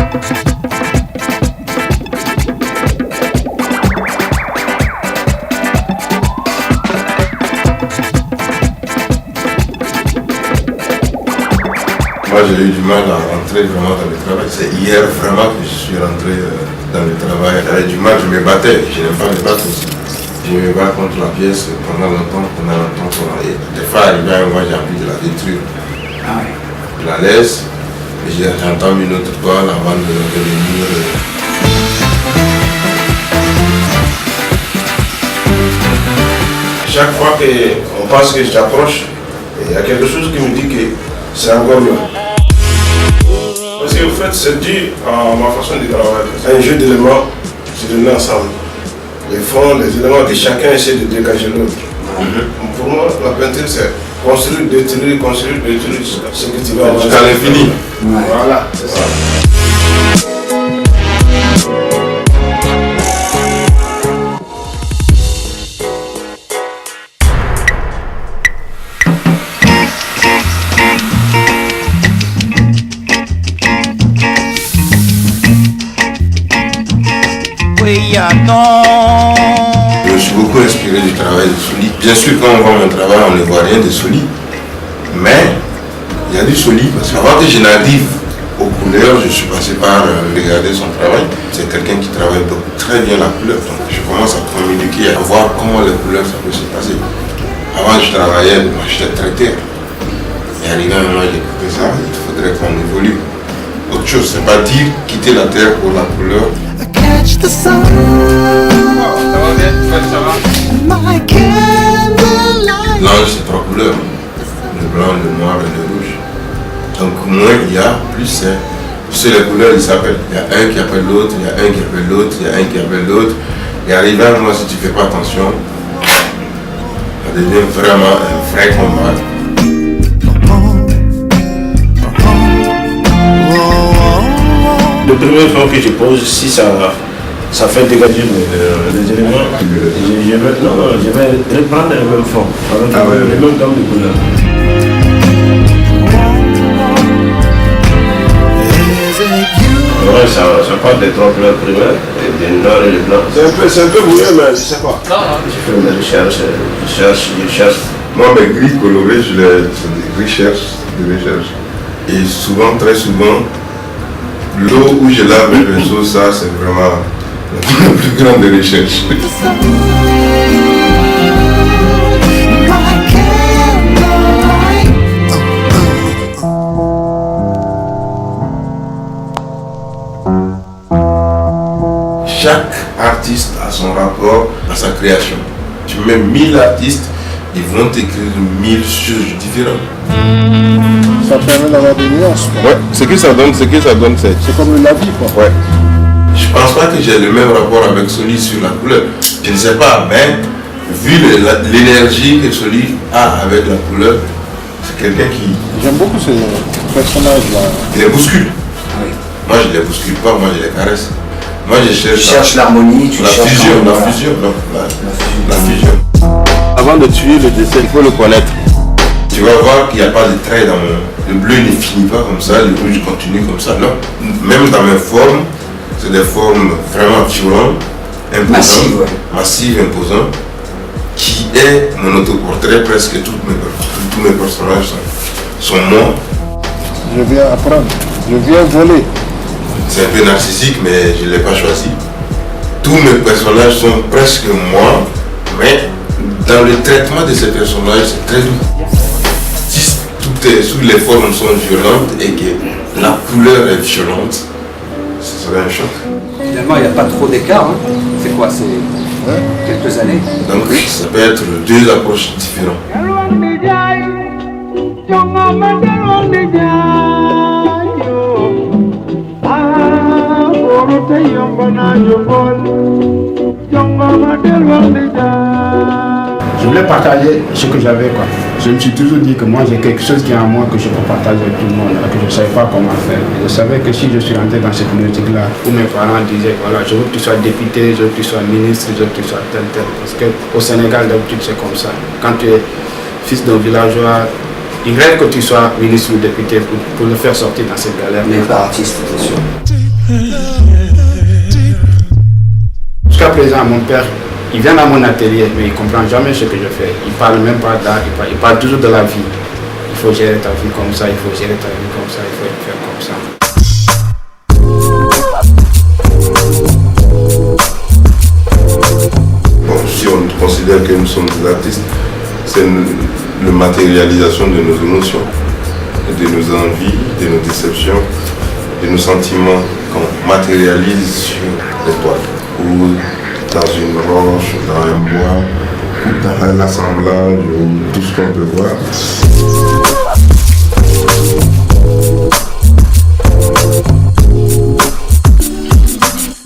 Moi j'ai eu du mal à rentrer vraiment dans le travail. C'est hier vraiment que je suis rentré dans le travail. J'avais du mal, je me battais, je n'aime pas me battre aussi. Je me bats contre la pièce pendant longtemps. Et des fois arrivé à un moment j'ai envie de la détruire. Ah oui. Je la laisse, et j'entends une autre balle avant de venir. Chaque fois qu'on pense que je t'approche, il y a quelque chose qui me dit que c'est encore mieux. Parce qu'en fait, c'est dû à ma façon de travailler. Un jeu d'éléments, c'est donné ensemble. Les fonds, les éléments que chacun essaie de dégager l'autre. Pour moi, la peinture, c'est construire, détruire, ce que tu vas avoir. Jusqu'à l'infini. Ouais. Voilà, c'est ça. Je me suis beaucoup inspiré du travail de Soli. Bien sûr, quand on voit mon travail, on ne voit rien de Soli. Mais il y a du Soli parce qu'avant que je n'arrive aux couleurs, je suis passé par regarder son travail. C'est quelqu'un qui travaille très bien la couleur. Donc je commence à communiquer, à voir comment les couleurs ça peut se passer. Avant, je travaillais, j'étais traiteur. Et arrivé à un moment, j'ai écouté ça, il faudrait qu'on évolue. Autre chose, c'est pas dire quitter la terre pour la couleur. Catch the sun. My candlelight. L'ange, c'est trois couleurs. Le blanc, le noir et le rouge. Donc moins il y a, plus c'est. Sur les couleurs, ils s'appellent. Il y a un qui appelle l'autre, il y a un qui appelle l'autre, il y a un qui appelle l'autre. Et arrivé à un moment, si tu ne fais pas attention, ça devient vraiment un vrai combat. Le premier fond que je pose, si ça fait dégager les éléments, je vais reprendre le même fond, avec le même gamme de couleurs. Ouais, ça part des trois couleurs primaires, des noirs et des blancs. C'est un peu brouillé, mais je sais pas. Je fais mes recherches, je cherche. Moi, mes gris colorés, c'est des recherches. Et souvent, très souvent, l'eau où je lave mes réseaux, ça c'est vraiment la plus grande recherche. Chaque artiste a son rapport à sa création. Tu mets 1000 artistes, ils vont t'écrire 1000 choses différentes. Ça permet d'avoir des nuances. Ouais, ce que ça donne, c'est comme la vie, quoi. Ouais. Je pense pas que j'ai le même rapport avec Soli sur la couleur. Je ne sais pas, mais vu l'énergie que Soli a avec la couleur, c'est quelqu'un qui... J'aime beaucoup ce personnage-là. Il les bouscule. Oui. Moi, je les bouscule pas, moi, je les caresse. Moi, je cherche... Tu cherches l'harmonie, tu cherches... La fusion. Avant de tuer le dessin, il faut le connaître. Tu vas voir qu'il n'y a pas de traits dans le bleu ne finit pas comme ça, le rouge continue comme ça. Non. Même dans mes formes, c'est des formes vraiment violentes, imposantes, massives, imposantes, qui est mon autoportrait. Presque tous mes personnages sont moi. Je viens apprendre, je viens voler. C'est un peu narcissique, mais je ne l'ai pas choisi. Tous mes personnages sont presque moi, mais dans le traitement de ces personnages, c'est très doux. Toutes les formes sont violentes et que la couleur est violente, ce serait un choc. Finalement, il n'y a pas trop d'écart. Hein. C'est quoi? C'est quelques années. Donc ça peut être deux approches différentes. Je voulais partager ce que j'avais, quoi. Je me suis toujours dit que moi j'ai quelque chose qui est en moi que je peux partager avec tout le monde, que je ne savais pas comment faire. Je savais que si je suis rentré dans cette musique-là, où mes parents disaient voilà, je veux que tu sois député, je veux que tu sois ministre, je veux que tu sois tel. Parce qu'au Sénégal d'habitude c'est comme ça. Quand tu es fils d'un villageois, il rêve que tu sois ministre ou député pour le faire sortir dans cette galère. Mais pas artiste, bien sûr. Jusqu'à présent, mon père, il vient dans mon atelier, mais il ne comprend jamais ce que je fais. Il ne parle même pas d'art, il parle toujours de la vie. Il faut gérer ta vie comme ça, il faut gérer ta vie comme ça, il faut faire comme ça. Bon, si on considère que nous sommes des artistes, c'est la matérialisation de nos émotions, de nos envies, de nos déceptions, de nos sentiments qu'on matérialise sur les toiles, ou dans une roche, dans un bois, ou dans un assemblage, ou tout ce qu'on peut voir.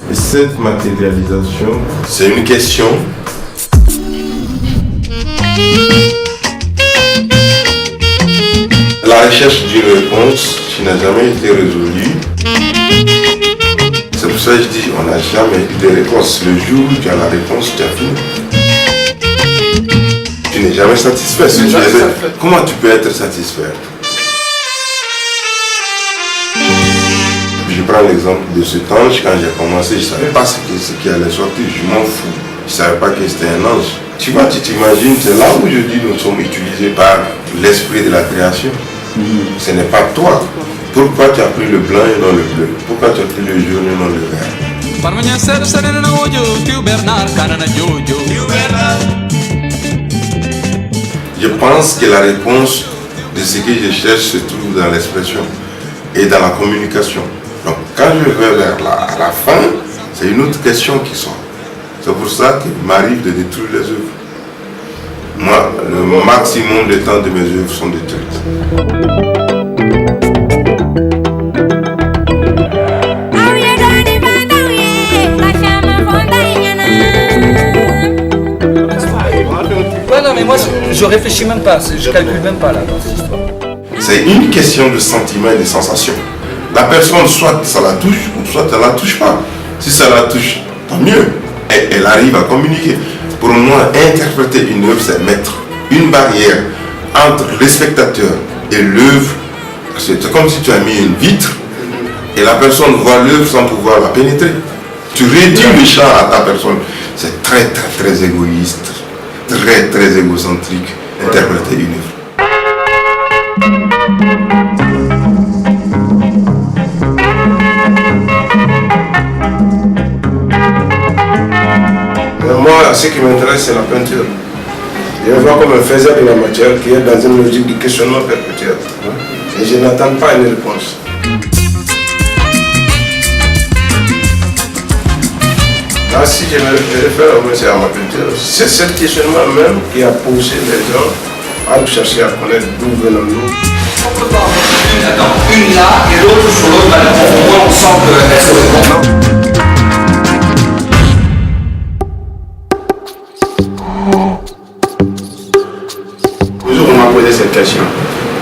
Et cette matérialisation, c'est une question la recherche d'une réponse qui n'a jamais été résolue. C'est pour ça que je dis on n'a jamais eu de réponse. Le jour où tu as la réponse, tu as fini. Tu n'es jamais satisfait. Si tu es... Comment tu peux être satisfait? Je prends l'exemple de cet ange. Quand j'ai commencé, je ne savais pas ce qui allait sortir. Je m'en fous. Je ne savais pas que c'était un ange. Tu vois, tu t'imagines, c'est là où je dis nous sommes utilisés par l'esprit de la création. Ce n'est pas toi. Pourquoi tu as pris le blanc et non le bleu? Pourquoi tu as pris le jaune et non le vert? Je pense que la réponse de ce que je cherche se trouve dans l'expression et dans la communication. Donc quand je vais vers la fin, c'est une autre question qui sort. C'est pour ça qu'il m'arrive de détruire les œuvres. Moi, le maximum de temps de mes œuvres sont détruites. Non, mais moi, je réfléchis même pas, je calcule même pas là dans cette histoire. C'est une question de sentiment et de sensation. La personne, soit ça la touche, ou soit elle la touche pas. Si ça la touche, tant mieux. Et elle arrive à communiquer. Pour moi, interpréter une œuvre, c'est mettre une barrière entre le spectateur et l'œuvre. C'est comme si tu as mis une vitre et la personne voit l'œuvre sans pouvoir la pénétrer. Tu réduis le champ à ta personne. C'est très, très, très égoïste, très, très égocentrique, interpréter une œuvre. Moi, ce qui m'intéresse, c'est la peinture. Je vois comme un faiseur de la matière qui est dans une logique de questionnement perpétuel. Et je n'attends pas une réponse. Là, si je me réfère au moins à ma peinture, c'est ce questionnement même qui a poussé les gens à chercher à connaître d'où venons-nous. On peut pas avoir une là et l'autre sur l'autre, au moins on sent qu'elles se répondent. On m'a posé cette question.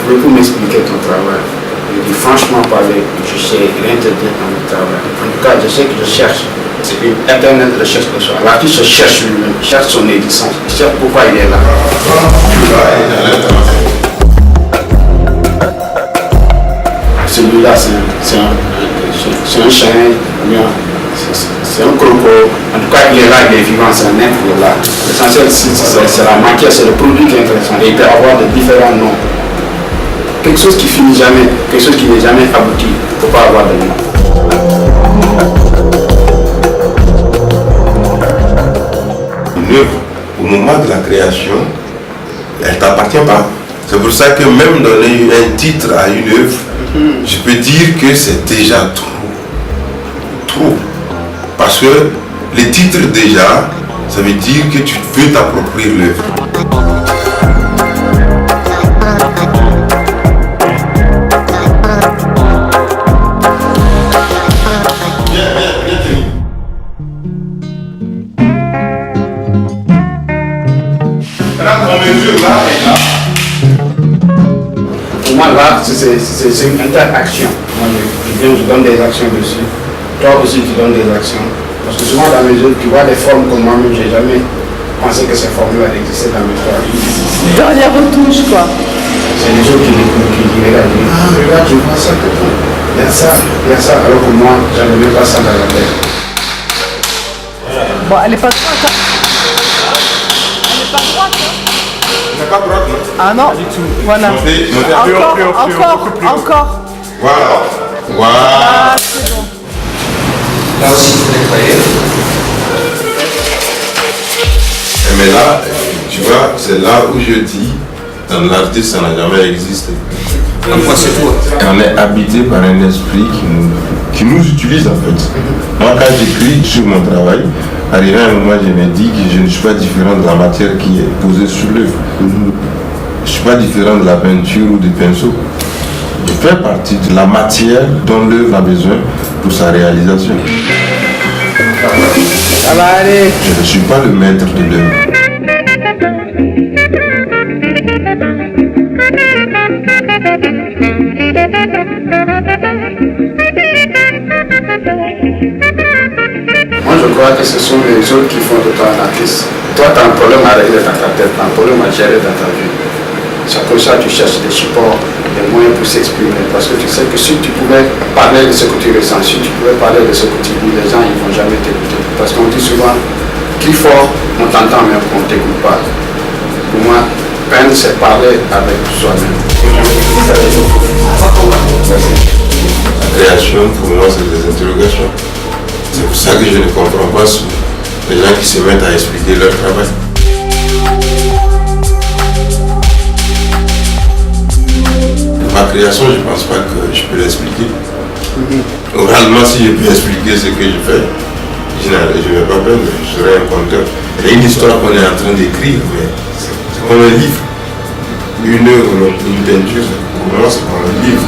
Pouvez-vous m'expliquer ton travail? Je dis franchement parler, je sais rien te dire dans mon travail. En tout cas, je sais que je cherche. C'est une éternelle recherche de soi. L'artiste se cherche lui-même, il cherche son existence, il cherche pourquoi il est là. Celui-là, c'est un chien, c'est un croco. En tout cas, il est là, il est vivant, c'est un être, il est là. L'essentiel, c'est la matière, c'est le produit qui est intéressant. Et il peut avoir de différents noms. Quelque chose qui finit jamais, quelque chose qui n'est jamais abouti, il ne faut pas avoir de nom. Une œuvre, au moment de la création, elle ne t'appartient pas. C'est pour ça que même donner un titre à une œuvre, je peux dire que c'est déjà trop. Trop. Parce que les titres déjà, ça veut dire que tu veux t'approprier l'œuvre. Pour moi, l'art, c'est une interaction. Moi, je donne des actions dessus. Toi aussi, tu donnes des actions. Parce que souvent, dans mes œuvres, tu vois des formes que moi-même, j'ai jamais pensé que ces formes-là existaient dans mes toiles. Dans les retouches, quoi. C'est les autres qui regardent. Ah, regarde, je vois ça, il y a ça, alors que moi, je n'avais même pas ça dans la tête. Bon, elle est pas droite. Hein. Elle est pas droite. Hein. Elle n'est pas droite, non? Ah non, voilà. Montez. Encore. Voilà. Ah, c'est bon. Là aussi, il faut nettoyer. Mais là, tu vois, c'est là où je dis, dans l'artiste, ça n'a jamais existé. Comme quoi, c'est toi. Et on est habité par un esprit qui nous utilise en fait. Moi, quand j'écris sur mon travail, arrivé à un moment, je me dis que je ne suis pas différent de la matière qui est posée sur l'œuvre. Je ne suis pas différent de la peinture ou du pinceau. Je fais partie de la matière dont l'œuvre a besoin pour sa réalisation. Ça va aller. Je ne suis pas le maître de l'œuvre. Moi, je crois que ce sont les autres qui font de toi un artiste. Toi, tu as un problème à régler dans ta tête, tu as un problème à gérer dans ta vie. C'est pour ça que tu cherches des supports, des moyens pour s'exprimer. Parce que tu sais que si tu pouvais parler de ce que tu ressens, si tu pouvais parler de ce que tu dis, les gens ils ne vont jamais t'écouter. Parce qu'on dit souvent, crie fort, on t'entend même qu'on ne t'écoute pas. Pour moi, peindre, c'est parler avec soi-même. La création, pour moi, c'est des interrogations. C'est pour ça que je ne comprends pas les gens qui se mettent à expliquer leur travail. Ma création, je ne pense pas que je peux l'expliquer. Oralement, si je peux expliquer ce que je fais, je ne vais pas peindre, je serai un conteur. Il y a une histoire qu'on est en train d'écrire, mais c'est comme un livre. Une œuvre, une peinture, pour moi, c'est comme un livre.